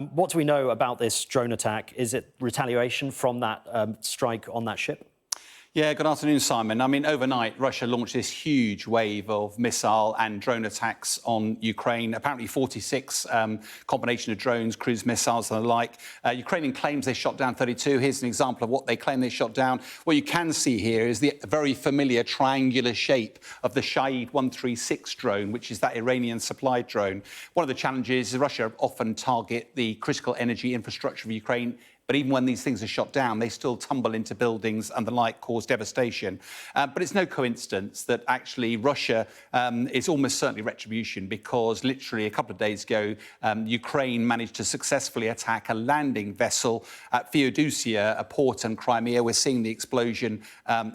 What do we know about this drone attack? Is it retaliation from that strike on that ship? Yeah, good afternoon, Simon. I mean, overnight, Russia launched this huge wave of missile and drone attacks on Ukraine, apparently 46 combination of drones, cruise missiles and the like. Ukrainian claims they shot down 32. Here's an example of what they claim they shot down. What you can see here is the very familiar triangular shape of the Shahid 136 drone, which is that Iranian supplied drone. One of the challenges is Russia often target the critical energy infrastructure of Ukraine. But even when these things are shot down, they still tumble into buildings and the like, cause devastation. But it's no coincidence that actually Russia is almost certainly retribution, because literally a couple of days ago, Ukraine managed to successfully attack a landing vessel at Feodosia, a port in Crimea. We're seeing the explosion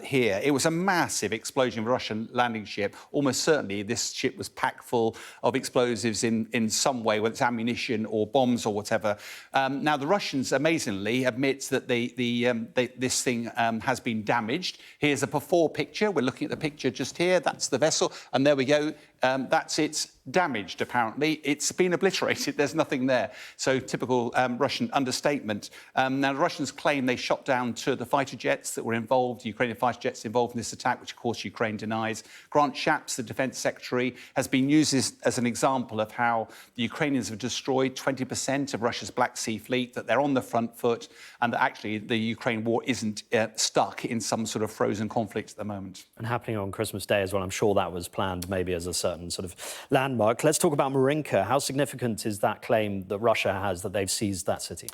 here. It was a massive explosion of a Russian landing ship. Almost certainly this ship was packed full of explosives in some way, whether it's ammunition or bombs or whatever. Now, the Russians, amazingly, admits that this thing has been damaged. Here's a before picture. We're looking at the picture just here. That's the vessel. And there we go. That's it. Damaged, apparently. It's been obliterated. There's nothing there. So typical Russian understatement. Now, the Russians claim they shot down two of the fighter jets that were involved, Ukrainian fighter jets involved in this attack, which, of course, Ukraine denies. Grant Shapps, the defence secretary, has been used as an example of how the Ukrainians have destroyed 20% of Russia's Black Sea fleet, that they're on the front foot, and that actually the Ukraine war isn't stuck in some sort of frozen conflict at the moment. And happening on Christmas Day as well. I'm sure that was planned maybe as a certain sort of landmark. Let's talk about Marinka. How significant is that claim that Russia has that they've seized that city?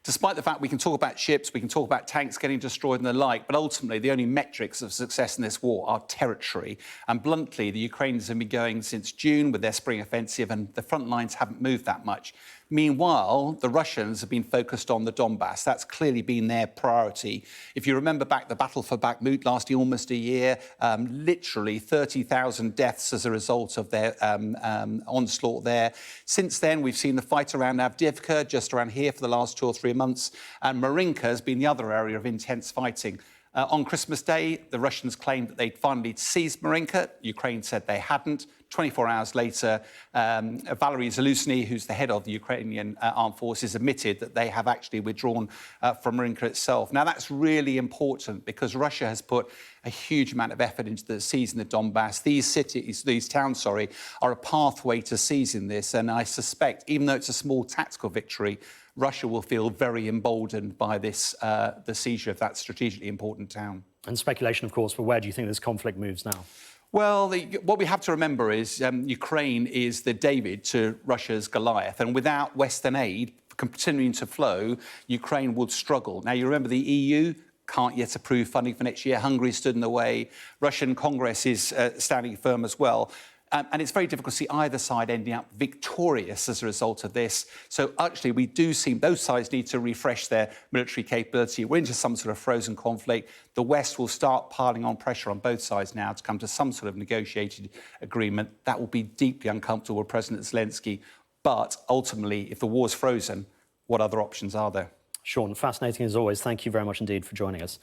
Despite the fact we can talk about ships, we can talk about tanks getting destroyed and the like, but ultimately the only metrics of success in this war are territory. And bluntly, the Ukrainians have been going since June with their spring offensive, and the front lines haven't moved that much. Meanwhile, the Russians have been focused on the Donbass. That's clearly been their priority. If you remember back the battle for Bakhmut lasting almost a year, literally 30,000 deaths as a result of their onslaught there. Since then, we've seen the fight around Avdiivka, just around here, for the last 2 or 3 months. And Marinka has been the other area of intense fighting. On Christmas Day, the Russians claimed that they'd finally seized Marinka. Ukraine said they hadn't. 24 hours later, Valery Zaluzhny, who's the head of the Ukrainian armed forces, admitted that they have actually withdrawn from Marinka itself. Now, that's really important because Russia has put a huge amount of effort into seizing the Donbass. These towns, are a pathway to seizing this. And I suspect, even though it's a small tactical victory, Russia will feel very emboldened by this, the seizure of that strategically important town. And speculation, of course, but where do you think this conflict moves now? Well, what we have to remember is Ukraine is the David to Russia's Goliath, and without Western aid continuing to flow, Ukraine would struggle. Now, you remember the EU can't yet approve funding for next year. Hungary stood in the way. Russian Congress is standing firm as well. And it's very difficult to see either side ending up victorious as a result of this. So actually, we do see both sides need to refresh their military capability. We're into some sort of frozen conflict. The West will start piling on pressure on both sides now to come to some sort of negotiated agreement. That will be deeply uncomfortable with President Zelensky. But ultimately, if the war's frozen, what other options are there? Sean, fascinating as always. Thank you very much indeed for joining us.